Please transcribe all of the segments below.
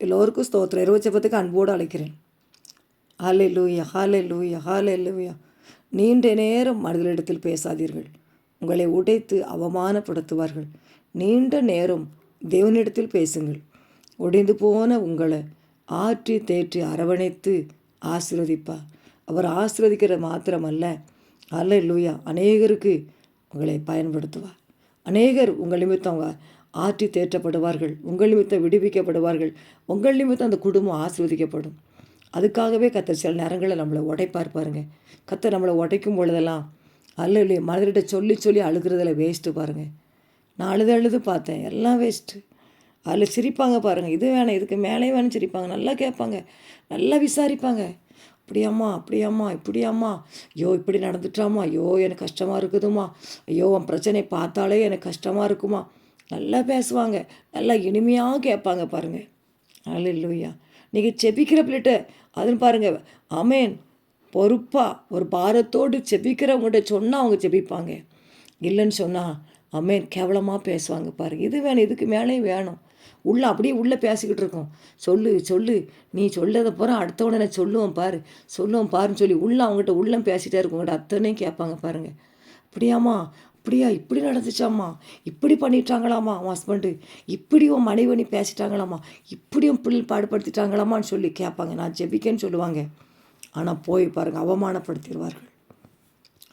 எல்லோருக்கும் ஸ்தோத்திரம். இரவு ஜெபத்துக்கு அன்போடு அழைக்கிறேன். ஹல்லேலூயா, ஹல்லேலூயா, ஹல்லேலூயா. நீண்ட நேரம் மனிதர்களிடத்தில் பேசாதீர்கள், உங்களை உடைத்து அவமானப்படுத்துவார்கள். நீண்ட நேரம் தேவனிடத்தில் பேசுங்கள். ஒடிந்து போன உங்களை ஆற்றி தேற்றி அரவணைத்து ஆசீர்வதிப்பார். அவர் ஆசீர்வதிக்கிற மாத்திரமல்ல, ஹல்லேலூயா, அநேகருக்கு உங்களை பயன்படுத்துவார். அநேகர் உங்கள் நிமித்தம் அவங்க ஆற்றி தேற்றப்படுவார்கள், உங்கள் நிமித்தம் விடுவிக்கப்படுவார்கள், உங்கள் நிமித்தம் அந்த குடும்பம் ஆசீர்வதிக்கப்படும். அதுக்காகவே கர்த்தர் சில நேரங்களில் நம்மளை உடைப்பார் பாருங்க. கர்த்தர் நம்மளை உடைக்கும் பொழுதெல்லாம் அல்ல மனிதர்கிட்ட சொல்லி சொல்லி அழுகிறதில் வேஸ்ட்டு பாருங்கள். நான் அழுது பார்த்தேன், எல்லாம் வேஸ்ட்டு. அதில் சிரிப்பாங்க பாருங்கள், இது வேணாம் இதுக்கு மேலே வேணும் சிரிப்பாங்க, நல்லா கேட்பாங்க, நல்லா விசாரிப்பாங்க. அப்படியாம்மா அப்படியாம்மா இப்படியாம்மா, ஐயோ இப்படி நடந்துட்டாம்மா, ஐயோ எனக்கு கஷ்டமாக இருக்குதுமா, ஐயோ உன் பிரச்சனை பார்த்தாலே எனக்கு கஷ்டமாக இருக்குமா, நல்லா பேசுவாங்க, நல்லா இனிமையாக கேட்பாங்க பாருங்கள். அல்லேலூயா. நீங்கள் செபிக்கிற பிள்ளைகிட்ட அதுன்னு பாருங்கள், ஆமேன், பொறுப்பாக ஒரு பாரத்தோடு செபிக்கிறவங்ககிட்ட சொன்னால் அவங்க செபிப்பாங்க. இல்லைன்னு சொன்னால் ஆமேன் கேவலமாக பேசுவாங்க பாருங்கள். இது வேணும் இதுக்கு மேலேயும் வேணும், உள்ளே அப்படியே உள்ளே பேசிக்கிட்டு இருக்கோம். சொல்லு சொல்லு நீ சொல்லதை போகிற அடுத்தவனை நான் சொல்லுவேன் பாரு, சொல்லுவேன் பாருன்னு சொல்லி உள்ளே அவங்ககிட்ட உள்ளம் பேசிகிட்டே இருக்கவங்ககிட்ட அத்தனையும் கேட்பாங்க பாருங்கள். அப்படியாம்மா அப்படியா, இப்படி நடந்துச்சாம்மா, இப்படி பண்ணிட்டாங்களாம்மா உன் ஹஸ்பண்டு, இப்படி உன் மனைவனி பேசிட்டாங்களாம்மா, இப்படியும் பிள்ளை பாடுபடுத்திட்டாங்களாமான்னு சொல்லி கேட்பாங்க. நான் ஜெபிக்கேன்னு சொல்லுவாங்க, ஆனால் போய் பாருங்கள் அவமானப்படுத்திடுவார்கள்.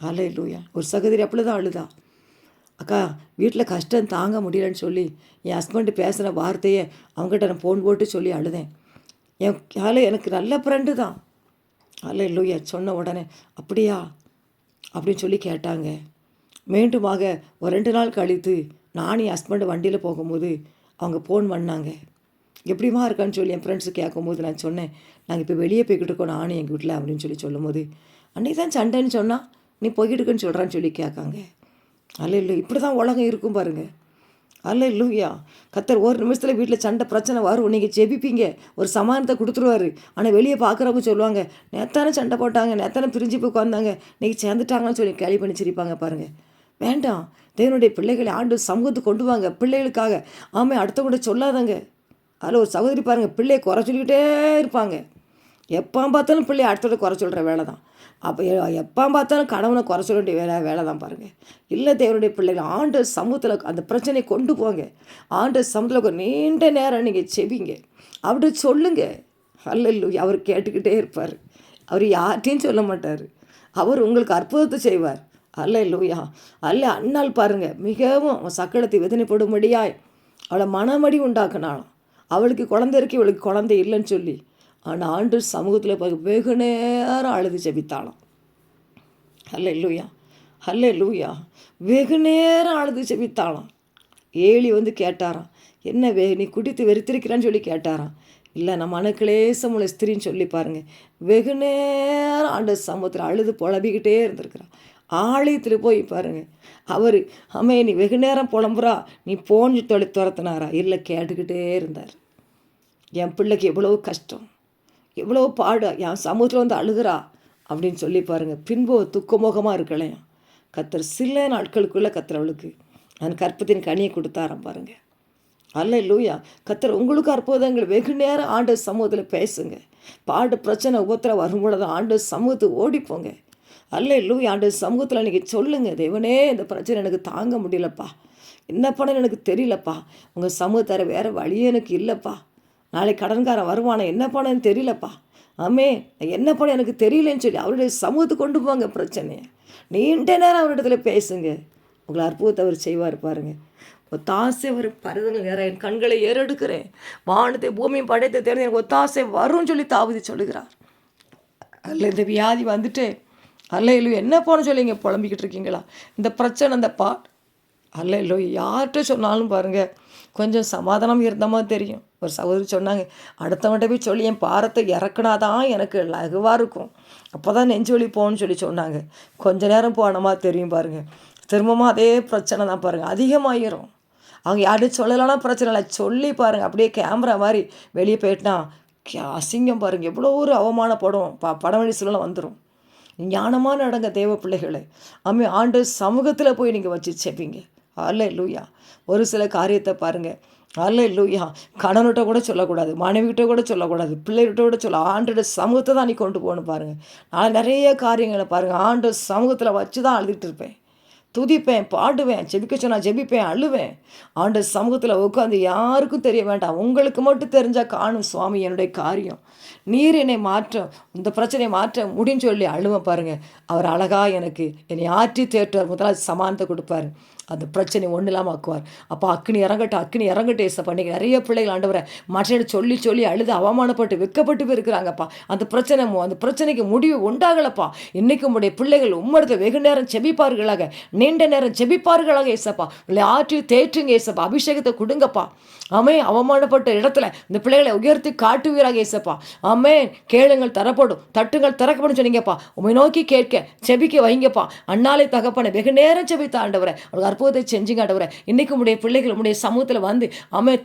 அல்லேலூயா. ஒரு சகோதரி அப்படி தான் அழுதா, அக்கா வீட்டில் கஷ்டம் தாங்க முடியலன்னு சொல்லி என் ஹஸ்பண்டு பேசுகிற வார்த்தையை அவங்ககிட்ட நான் ஃபோன் போட்டு சொல்லி அழுதேன். எனக்கு நல்ல ஃப்ரெண்டு தான். அல்லேலூயா. சொன்ன உடனே அப்படியா அப்படின்னு சொல்லி கேட்டாங்க. மீண்டுமாக ஒரு 2 நாள் கழித்து நானும் என் ஹஸ்பண்டு வண்டியில் போகும்போது அவங்க ஃபோன் பண்ணாங்க. எப்படிமா இருக்கான்னு சொல்லி என் ஃப்ரெண்ட்ஸு கேட்கும்போது நான் சொன்னேன், நாங்கள் இப்போ வெளியே போய்கிட்டு இருக்கோம் நானும் எங்கள் வீட்டில் அப்படின்னு சொல்லி சொல்லும்போது, அன்றைக்கி தான் சண்டைன்னு சொன்னால் நீ போய்கிட்டு இருக்குன்னு சொல்கிறான்னு சொல்லி கேட்காங்க. அல்லேலூயா. இப்படி தான் உலகம் இருக்கும் பாருங்கள். அல்லேலூயா. கர்த்தர் ஒரு நிமிஷத்தில் வீட்டில் சண்டை பிரச்சனை வரும், நீங்கள் ஜெபிப்பீங்க, ஒரு சமாதானத்தை கொடுத்துருவாரு. ஆனால் வெளியே பார்க்குறவங்க சொல்லுவாங்க, நேத்தானே சண்டை போட்டாங்க, நேத்தானே பிரிஞ்சு போய் உட்காந்தாங்க, இன்றைக்கி சேர்ந்துட்டாங்கன்னு சொல்லி கேள்வி பண்ணி சிரிப்பாங்க பாருங்கள். வேண்டாம், தேவனுடைய பிள்ளைகளை ஆண்டு சமூகத்துக்கு கொண்டு வாங்க பிள்ளைகளுக்காக. ஆமாம், அடுத்தவங்க சொல்லாதங்க. அதில் ஒரு சகோதரி பாருங்கள், பிள்ளையை குறை சொல்லிக்கிட்டே இருப்பாங்க. எப்போ பார்த்தாலும் பிள்ளையை அடுத்தோட குறை சொல்கிற வேலை தான். அப்போ எப்போ பார்த்தாலும் கணவனை குறை சொல்ல வேண்டிய வேலை தான் பாருங்கள். இல்லை, தேவனுடைய பிள்ளைகள் ஆண்டு சமூகத்தில் அந்த பிரச்சனையை கொண்டு போங்க. ஆண்டு சமூகத்தில் நீண்ட நேரம் நீங்கள் செவிங்க, அப்படி சொல்லுங்க. அல்லேலூயா. அவர் கேட்டுக்கிட்டே இருப்பார், அவர் யார்ட்டையும் சொல்ல மாட்டார், அவர் உங்களுக்கு அற்புதத்தை செய்வார். அல்லேலூயா. அண்ணால் பாருங்கள், மிகவும் சக்களத்தை வேதனைப்படும்படியாய் அவளை மனமடி உண்டாக்குனாலும், அவளுக்கு குழந்தை இருக்கு இவளுக்கு குழந்தை இல்லைன்னு சொல்லி, ஆனால் ஆண்டு சமூகத்தில் வெகு நேரம் அழுது ஜெபித்தாளாம். அல்லேலூயா, அல்லேலூயா. வெகு நேரம் அழுது ஜெபித்தாளாம். ஏலி வந்து கேட்டாராம், என்ன நீ குடித்து வெறுத்திருக்கிறான்னு சொல்லி கேட்டாராம். இல்லை, நான் மனக்கிளேசமுள்ள ஸ்திரின்னு சொல்லி பாருங்கள், வெகு நேரம் ஆண்டு சமூகத்தில் அழுது புலம்பிக்கிட்டே இருந்திருக்கிறான். ஆலயத்தில் போய் பாருங்கள், அவர் நீ வெகு நேரம் புலம்புறா, நீ போன்னு துரத்துனாரா? இல்லை, கேட்டுக்கிட்டே இருந்தார். என் பிள்ளைக்கு எவ்வளோ கஷ்டம், எவ்வளோ பாடு, என் சமூகத்தில் வந்து அழுகிறா அப்படின்னு சொல்லி பாருங்கள். பின்பு துக்கமுகமாக இருக்கலையா, கர்த்தர் சில நாட்களுக்குள்ளே கர்த்தர் அவளுக்கு அந்த கற்பத்தின் கனியை கொடுத்தாராம் பாருங்கள். அல்லேலூயா. கர்த்தர் உங்களுக்கு அற்புதங்கள் வெகு நேரம் ஆண்டு சமூகத்தில் பேசுங்க. பாடு பிரச்சனை உபத்திரம் வரும்பொழுது ஆண்டு சமூகத்துக்கு ஓடிப்போங்க. அல்லேலூயா. ஆண்டு சமூகத்தில் நீங்கள் சொல்லுங்கள், தேவனே இந்த பிரச்சனை எனக்கு தாங்க முடியலப்பா, என்ன பண்ண எனக்கு தெரியலப்பா, உங்கள் சமூகத்தார வேறு வழியே எனக்கு இல்லைப்பா, நாளைக்கு கடன்காரன் வருவானே என்ன பண்ணன்னு தெரியலப்பா, ஆமே என்ன பண்ண எனக்கு தெரியலன்னு சொல்லி அவருடைய சமூகத்துக்கு கொண்டு போங்க பிரச்சனையை. நீண்ட நேரம் அவரிடத்துல பேசுங்க, உங்களை அற்புதத்தை அவர் செய்வார் பாருங்கள். ஒத்தாசை வரும் பருதங்கள் நேரம் என் கண்களை ஏறெடுக்கிறேன், வானத்தை பூமியும் படைத்த தேர்ந்து எனக்கு ஒத்தாசை வரும்னு சொல்லி தாவதி சொல்லுகிறார். அல்ல இந்த வியாதி வந்துட்டு அல்லேலூயா என்ன போன சொல்லி இங்கே புலம்பிக்கிட்டு இருக்கீங்களா, இந்த பிரச்சனை இந்த அல்லேலூயா. யார்கிட்ட சொன்னாலும் பாருங்கள் கொஞ்சம் சமாதானம் இருந்தமா தெரியும். ஒரு சகோதரி சொன்னாங்க, அடுத்தவன்கிட்ட போய் சொல்லி என் பாரத்தை இறக்குனாதான் எனக்கு லகுவாக இருக்கும், அப்போ தான் நெஞ்சு வலி போகணும்னு சொல்லி சொன்னாங்க. கொஞ்ச நேரம் போனமா தெரியும் பாருங்கள், திரும்பவும் அதே பிரச்சனை தான் பாருங்கள், அதிகமாகிடும். அவங்க யார்கிட்ட சொல்லலைன்னா பிரச்சனை இல்லை, சொல்லி பாருங்கள் அப்படியே கேமரா மாதிரி வெளியே போயிட்டுனா அசிங்கம் பாருங்கள், எவ்வளோ ஒரு அவமானப்படும் படம் வழி சூழ்நிலை வந்துடும். ஞானமாக நடங்க தேவ பிள்ளைகளை. ஆண்டு சமூகத்தில் போய் நீங்கள் வச்சு செப்பீங்க. அல்லேலூயா. ஒரு சில காரியத்தை பாருங்கள், அல்லேலூயா. கணவன்கிட்ட கூட சொல்லக்கூடாது, மனைவிகிட்ட கூட சொல்லக்கூடாது, பிள்ளைகிட்ட கூட சொல்ல ஆண்டோட சமூகத்தை தான் நீ கொண்டு போகணும் பாருங்கள். நான் நிறைய காரியங்களை பாருங்கள் ஆண்டோட சமூகத்தில் வச்சு தான் அழுதுட்டு இருப்பேன், துதிப்பேன், பாடுவேன், ஜெபிக்க சொன்னா ஜெபிப்பேன், அழுவேன். ஆண்டவர் சமூகத்தில் உட்காந்து யாருக்கும் தெரிய வேண்டாம், உங்களுக்கு மட்டும் தெரிஞ்சால் காணும் சுவாமி என்னுடைய காரியம், நீர் என்னை மாற்ற, இந்த பிரச்சனையை மாற்ற முடின்னு சொல்லி அழுவேன் பாருங்கள். அவர் அழகாக எனக்கு என்னை ஆற்றி தேற்றுவார், முதலாவது சமானத்தை கொடுப்பார், அந்த பிரச்சனை ஒன்றும் இல்லாமல் ஆக்குவார். அப்போ அக்கினி இறங்கட்டும், அக்கினி இறங்கட்டும் ஏசப்பா. இன்றைக்கி நிறைய பிள்ளைகள் ஆண்டவரை மற்றவர்கள் சொல்லி சொல்லி அழுது அவமானப்பட்டு வெட்கப்பட்டு போயிருக்கிறாங்கப்பா. அந்த பிரச்சனைக்கு முடிவு உண்டாகலப்பா. இன்றைக்கு உங்களுடைய பிள்ளைகள் உம்மிடத்தில் வெகு நேரம் செபிப்பார்களாக, நீண்ட நேரம் செபிப்பார்களாக ஏசப்பா. இல்லை ஆற்றி தேற்றுங்க ஏசப்பா, அபிஷேகத்தை கொடுங்கப்பா. ஆமே, அவமானப்பட்ட இடத்துல இந்த பிள்ளைகளை உயர்த்தி காட்டுவீராக ஏசப்பா. ஆமே, கேளுங்கள் தரப்படும், தட்டுங்கள் திறக்கப்படும் சொன்னீங்கப்பா. உண்மை நோக்கி கேட்க செபிக்க வைங்கப்பா. அண்ணாலே தகப்பனை வெகு நேரம் செபித்த ஆண்டவரை ஒரு அற்புதத்தை செஞ்சுங்க ஆண்டவரை. இன்றைக்கு உடைய பிள்ளைகள் உடைய சமூகத்தில் வந்து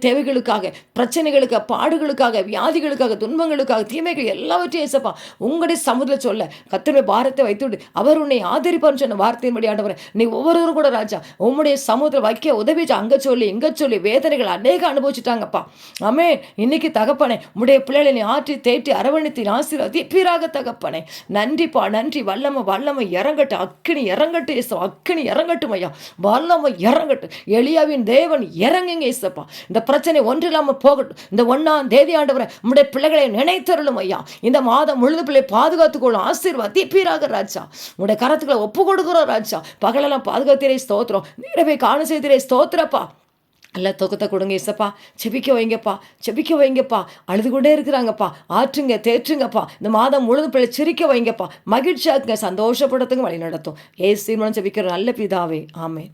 தேவைகளுக்காக, பிரச்சனைகளுக்காக, பாடுகளுக்காக, வியாதிகளுக்காக, துன்பங்களுக்காக, தீமைகள் எல்லாவற்றையும் ஏசப்பா உங்களுடைய சமூகத்தில் சொல்ல கர்த்தருடைய பாரத்தை வைத்துவிட்டு அவர் உன்னை ஆதரிப்பான்னு சொன்ன வார்த்தையின்படி ஆண்டவரை நீ ஒவ்வொருவரும் கூட ராஜா உம்முடைய சமூகத்தில் வைக்க உதவி அங்கே சொல்லி இங்கே சொல்லி வேதனைகள் அநேக அனுபவிச்சுட்டாங்கப்பா. ஆமே, இன்னைக்கு தகப்பனே உடைய பிள்ளைகளை நீ ஆற்றி தேற்றி அரவணைத்து ஆசீர்வதிப்பீராக தகப்பனே. நன்றிப்பா, நன்றி. வல்லமை இறங்கட்டும், அக்கினி இறங்கட்டும் ஏசப்பா, அக்கினி இறங்கட்டும் ஐயா, வல்லமை இறங்கட்டும். எலியாவின் தேவன் இறங்குங்க ஏசப்பா. இந்த பிரச்சனை ஒன்றில்லாமல் போகட்டும். இந்த 1ஆம் தேதி ஆண்டவரை உடைய பிள்ளைகளை நினைத்தருளும் ஐயா. இந்த மாதம் முழுது பிள்ளை பாதுகாத்துக்கொள்ளும், ஆசீர்வதிப்பீராக ராஜா. உடைய கரத்துக்களை ஒப்பு கொடுக்குறோம் ராஜா. பகலெல்லாம் பாதுகாத்திரை ஸ்தோத்திரம், நேரவே காண செய்திரை ஸ்தோத்திரப்பா. நல்ல தூக்கத்தை கொடுங்க ஏசப்பா. செபிக்க வைங்கப்பா. அழுது கொண்டே இருக்கிறாங்கப்பா, ஆற்றுங்க தேற்றுங்கப்பா. இந்த மாதம் முழுது பிள்ளை சிரிக்க வைங்கப்பா, மகிழ்ச்சியாக்குங்க, சந்தோஷப்படுத்துங்க, வழி நடத்தும். ஏசு மூலம் செபிக்கிற நல்ல பிதாவே, ஆமென்.